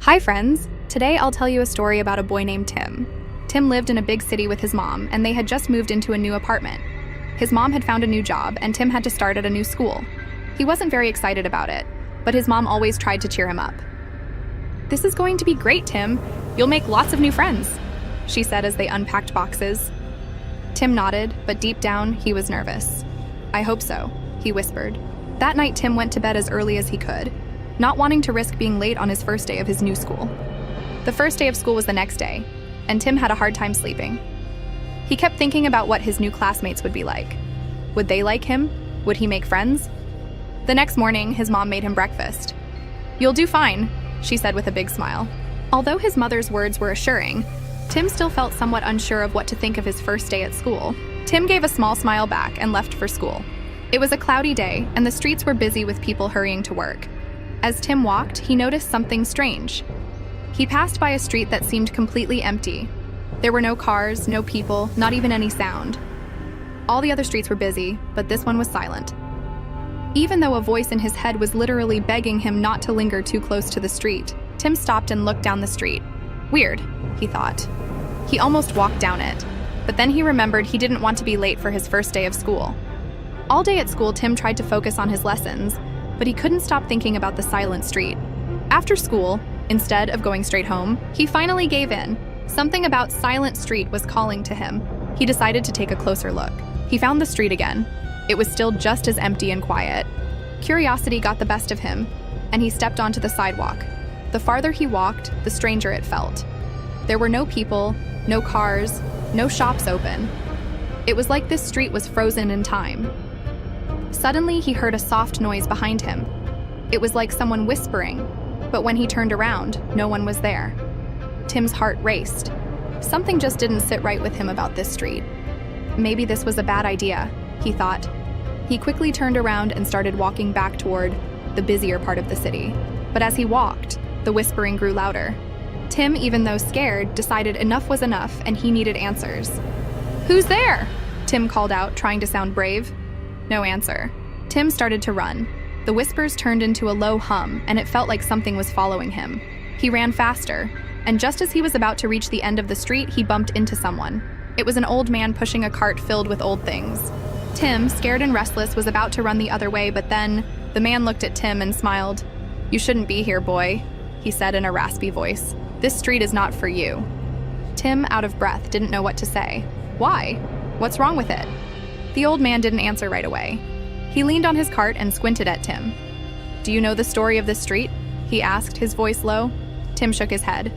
Hi friends! Today I'll tell you a story about a boy named Tim. Tim lived in a big city with his mom, and they had just moved into a new apartment. His mom had found a new job, and Tim had to start at a new school. He wasn't very excited about it, but his mom always tried to cheer him up. "This is going to be great, Tim. You'll make lots of new friends," she said as they unpacked boxes. Tim nodded, but deep down, he was nervous. "I hope so," he whispered. That night, Tim went to bed as early as he could, not wanting to risk being late on his first day of his new school. The first day of school was the next day, and Tim had a hard time sleeping. He kept thinking about what his new classmates would be like. Would they like him? Would he make friends? The next morning, his mom made him breakfast. "You'll do fine," she said with a big smile. Although his mother's words were assuring, Tim still felt somewhat unsure of what to think of his first day at school. Tim gave a small smile back and left for school. It was a cloudy day, and the streets were busy with people hurrying to work. As Tim walked, he noticed something strange. He passed by a street that seemed completely empty. There were no cars, no people, not even any sound. All the other streets were busy, but this one was silent. Even though a voice in his head was literally begging him not to linger too close to the street, Tim stopped and looked down the street. Weird, he thought. He almost walked down it, but then he remembered he didn't want to be late for his first day of school. All day at school, Tim tried to focus on his lessons, but he couldn't stop thinking about the silent street. After school, instead of going straight home, he finally gave in. Something about Silent Street was calling to him. He decided to take a closer look. He found the street again. It was still just as empty and quiet. Curiosity got the best of him, and he stepped onto the sidewalk. The farther he walked, the stranger it felt. There were no people, no cars, no shops open. It was like this street was frozen in time. Suddenly, he heard a soft noise behind him. It was like someone whispering, but when he turned around, no one was there. Tim's heart raced. Something just didn't sit right with him about this street. Maybe this was a bad idea, he thought. He quickly turned around and started walking back toward the busier part of the city. But as he walked, the whispering grew louder. Tim, even though scared, decided enough was enough and he needed answers. "Who's there?" Tim called out, trying to sound brave. No answer. Tim started to run. The whispers turned into a low hum, and it felt like something was following him. He ran faster, and just as he was about to reach the end of the street, he bumped into someone. It was an old man pushing a cart filled with old things. Tim, scared and restless, was about to run the other way, but then the man looked at Tim and smiled. "You shouldn't be here, boy," he said in a raspy voice. "This street is not for you." Tim, out of breath, didn't know what to say. Why? What's wrong with it? The old man didn't answer right away. He leaned on his cart and squinted at Tim. "Do you know the story of this street?" he asked, his voice low. Tim shook his head.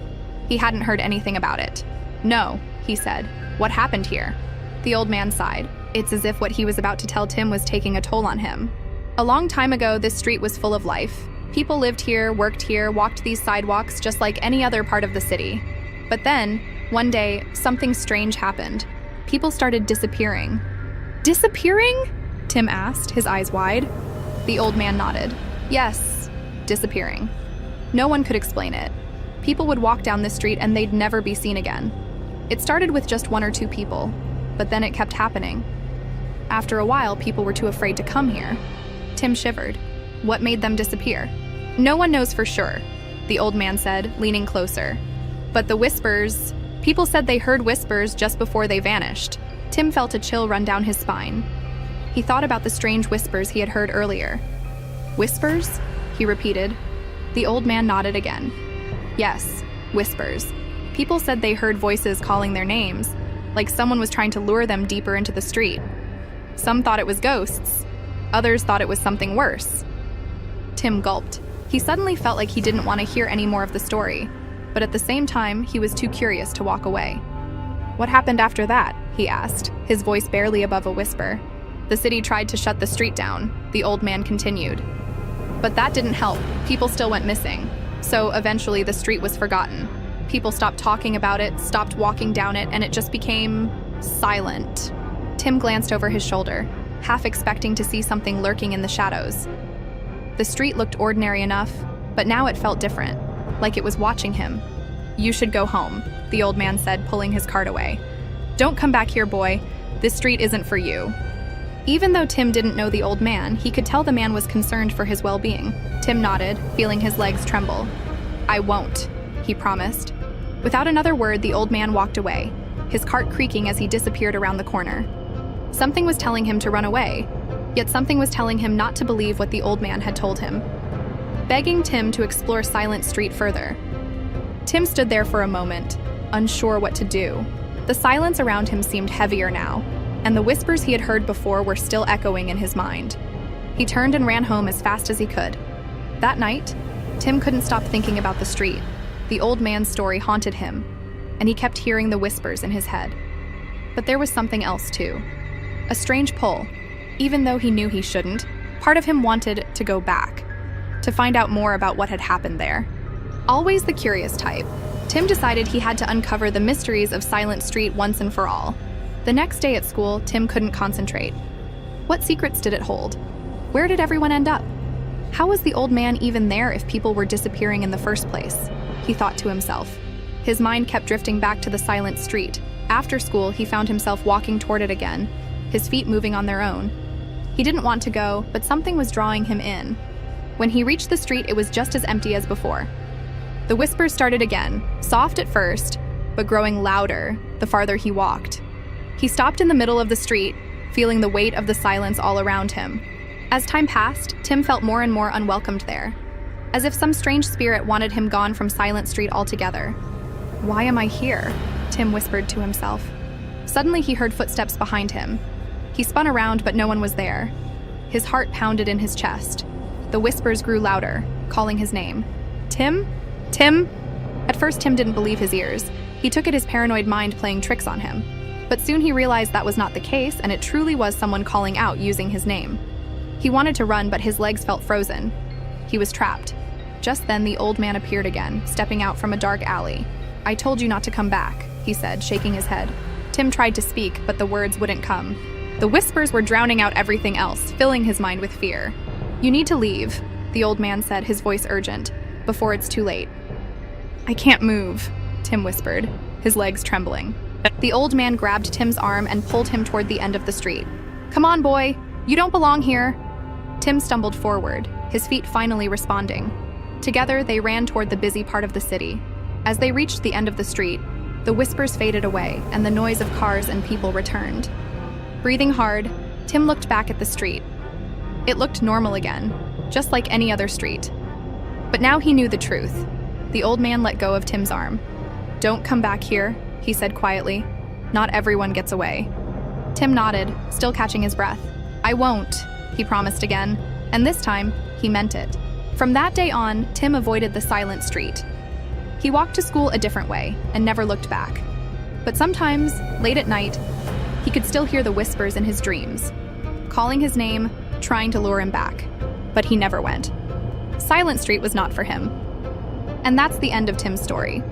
He hadn't heard anything about it. "No," he said. "What happened here?" The old man sighed. It's as if what he was about to tell Tim was taking a toll on him. A long time ago, this street was full of life. People lived here, worked here, walked these sidewalks just like any other part of the city. But then, one day, something strange happened. People started disappearing. "Disappearing?" Tim asked, his eyes wide. The old man nodded. "Yes, disappearing." No one could explain it. People would walk down this street and they'd never be seen again. It started with just one or two people, but then it kept happening. After a while, people were too afraid to come here. Tim shivered. What made them disappear? "No one knows for sure," the old man said, leaning closer. "But the whispers, people said they heard whispers just before they vanished." Tim felt a chill run down his spine. He thought about the strange whispers he had heard earlier. "Whispers?" he repeated. The old man nodded again. "Yes, whispers. People said they heard voices calling their names, like someone was trying to lure them deeper into the street. Some thought it was ghosts. Others thought it was something worse." Tim gulped. He suddenly felt like he didn't want to hear any more of the story, but at the same time, he was too curious to walk away. "What happened after that?" he asked, his voice barely above a whisper. "The city tried to shut the street down," the old man continued. "But that didn't help. People still went missing. So eventually the street was forgotten. People stopped talking about it, stopped walking down it, and it just became silent." Tim glanced over his shoulder, half expecting to see something lurking in the shadows. The street looked ordinary enough, but now it felt different, like it was watching him. "You should go home," the old man said, pulling his cart away. "Don't come back here, boy. This street isn't for you." Even though Tim didn't know the old man, he could tell the man was concerned for his well-being. Tim nodded, feeling his legs tremble. "I won't," he promised. Without another word, the old man walked away, his cart creaking as he disappeared around the corner. Something was telling him to run away, yet something was telling him not to believe what the old man had told him, begging Tim to explore Silent Street further. Tim stood there for a moment, unsure what to do. The silence around him seemed heavier now, and the whispers he had heard before were still echoing in his mind. He turned and ran home as fast as he could. That night, Tim couldn't stop thinking about the street. The old man's story haunted him, and he kept hearing the whispers in his head. But there was something else too. A strange pull. Even though he knew he shouldn't, part of him wanted to go back, to find out more about what had happened there. Always the curious type, Tim decided he had to uncover the mysteries of Silent Street once and for all. The next day at school, Tim couldn't concentrate. What secrets did it hold? Where did everyone end up? How was the old man even there if people were disappearing in the first place? He thought to himself. His mind kept drifting back to the Silent Street. After school, he found himself walking toward it again, his feet moving on their own. He didn't want to go, but something was drawing him in. When he reached the street, it was just as empty as before. The whispers started again, soft at first, but growing louder the farther he walked. He stopped in the middle of the street, feeling the weight of the silence all around him. As time passed, Tim felt more and more unwelcomed there, as if some strange spirit wanted him gone from Silent Street altogether. "Why am I here?" Tim whispered to himself. Suddenly he heard footsteps behind him. He spun around, but no one was there. His heart pounded in his chest. The whispers grew louder, calling his name. "Tim? Tim?" At first, Tim didn't believe his ears. He took it his paranoid mind playing tricks on him. But soon he realized that was not the case, and it truly was someone calling out using his name. He wanted to run, but his legs felt frozen. He was trapped. Just then, the old man appeared again, stepping out from a dark alley. "I told you not to come back," he said, shaking his head. Tim tried to speak, but the words wouldn't come. The whispers were drowning out everything else, filling his mind with fear. "You need to leave," the old man said, his voice urgent, "before it's too late." "I can't move," Tim whispered, his legs trembling. The old man grabbed Tim's arm and pulled him toward the end of the street. "Come on, boy! You don't belong here!" Tim stumbled forward, his feet finally responding. Together, they ran toward the busy part of the city. As they reached the end of the street, the whispers faded away and the noise of cars and people returned. Breathing hard, Tim looked back at the street. It looked normal again, just like any other street. But now he knew the truth. The old man let go of Tim's arm. "Don't come back here," he said quietly. "Not everyone gets away." Tim nodded, still catching his breath. "I won't," he promised again, and this time, he meant it. From that day on, Tim avoided the Silent Street. He walked to school a different way and never looked back. But sometimes, late at night, he could still hear the whispers in his dreams, calling his name, trying to lure him back. But he never went. Silent Street was not for him. And that's the end of Tim's story.